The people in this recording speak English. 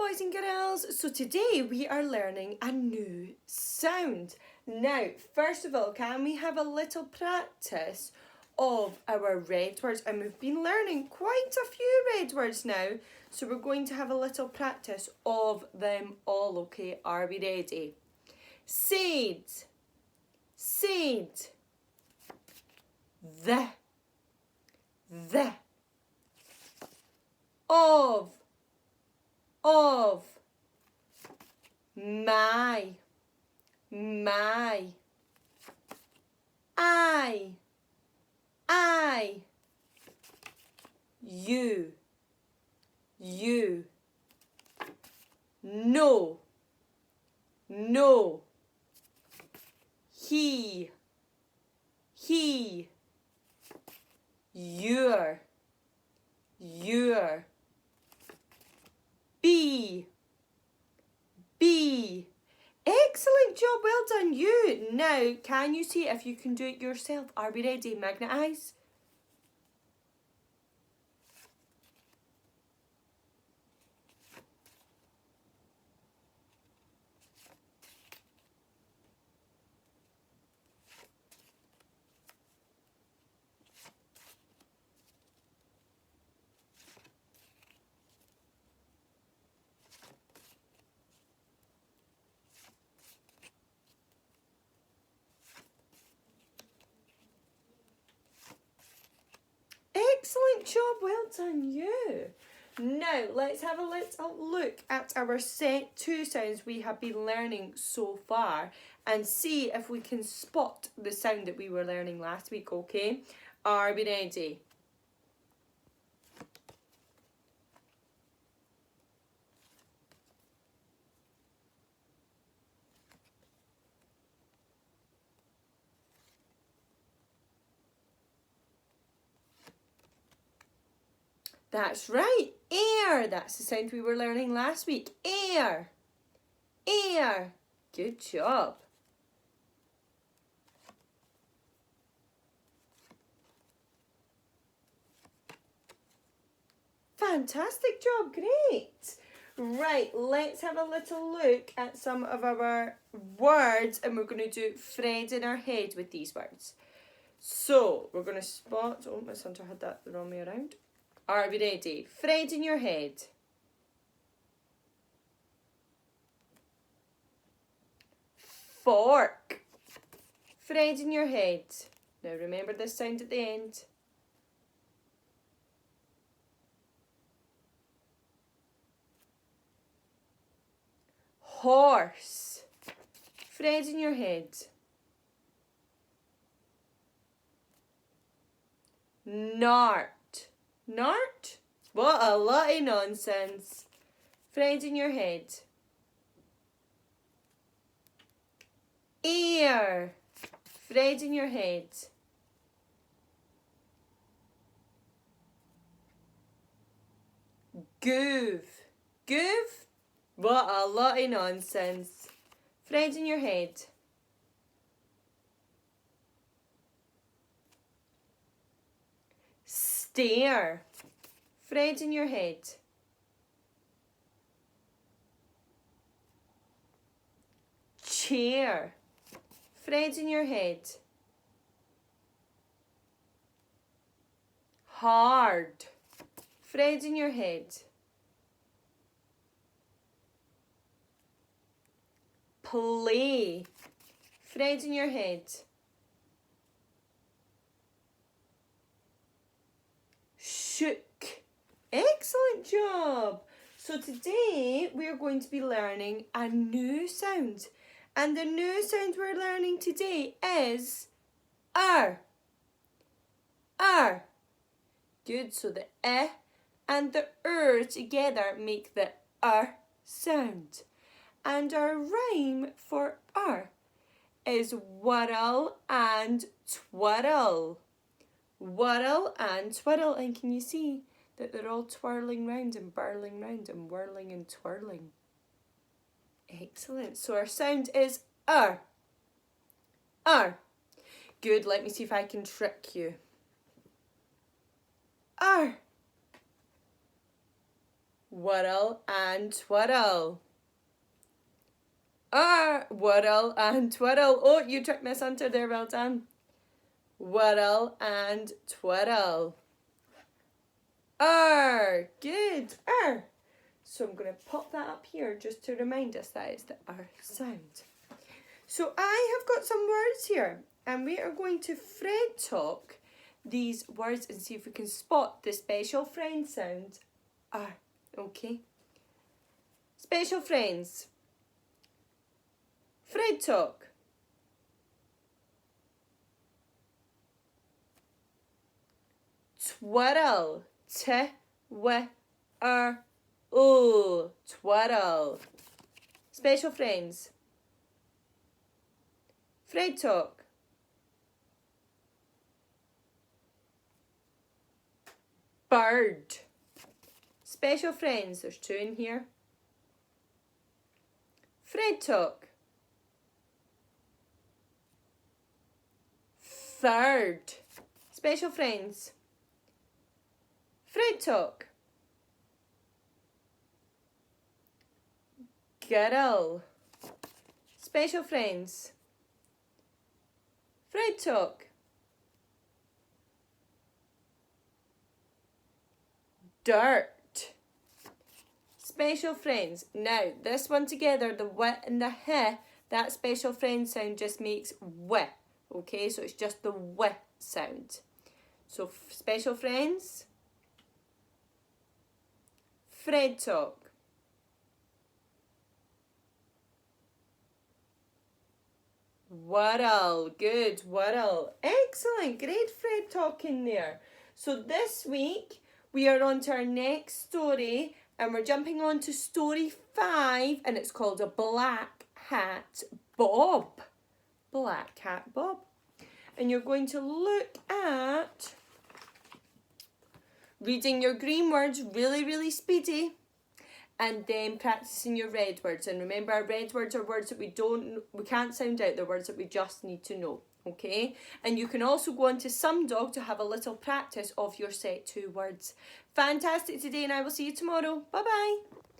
boys and girls, so today we are learning a new sound. Now, first of all, can we have a little practice of our red words? And we've been learning quite a few red words now, so we're going to have a little practice of them all, okay? Are we ready? Said, said, the, of, my, I, you, no, he, your, be. Excellent job, well done you. Now, can you see if you can do it yourself? Are we ready? Magnetise. Excellent job, well done you. Now, let's have a little look at our set 2 sounds we have been learning so far and see if we can spot the sound that we were learning last week, okay? Are we ready? That's right, air. That's the sound we were learning last week. Air. Air. Good job. Fantastic job, great. Right, let's have a little look at some of our words and we're going to do Fred in our head with these words. So, we're going to spot, oh, my Santa had that the wrong way around. Are we ready? Fred in your head. Fork. Fred in your head. Now remember this sound at the end. Horse. Fred in your head. Nart. Nart? What a lot of nonsense. Fred in your head. Ear. Fred in your head. Groove. Groove? What a lot of nonsense. Fred in your head. Stare. Fred in your head. Chair. Fred in your head. Hard. Fred in your head. Play. Fred in your head. Shook. Excellent job. So today we are going to be learning a new sound. And the new sound we're learning today is R. R. Good, so the and the together make the sound. And our rhyme for is whirl and twirl. Whirl and twirl. And can you see that they're all twirling round and burling round and whirling and twirling? Excellent. So our sound is R. Good, let me see if I can trick you. R. whirl and twirl. Whirl and twirl. Oh, you tricked Miss Hunter there, well done. Whirl and twirl. Good. So I'm going to pop that up here just to remind us that it's the sound. So I have got some words here, and we are going to Fred talk these words and see if we can spot the special friend sound. Okay. Special friends. Fred talk. Twirl. Twirl. Special friends. Fred talk. Bird. Special friends. There's two in here. Fred talk. Third. Special friends. Fred talk. Girl. Special friends. Fred talk. Dirt. Special friends. Now, this one together, the w and the h, that special friend sound just makes w. Okay, so it's just the w sound. So, special friends. Fred talk. Whirl. Good. Whirl. Excellent. Great Fred talking there. So this week we are on to our next story, and we're jumping on to story 5, and it's called A Black Hat Bob. Black Hat Bob. And you're going to look at reading your green words really speedy, and then practicing your red words. And remember, our red words are words that we can't sound out. They're words that we just need to know. Okay? And you can also go on to Some Dog to have a little practice of your set 2 words. Fantastic today, and I will see you tomorrow. Bye-bye.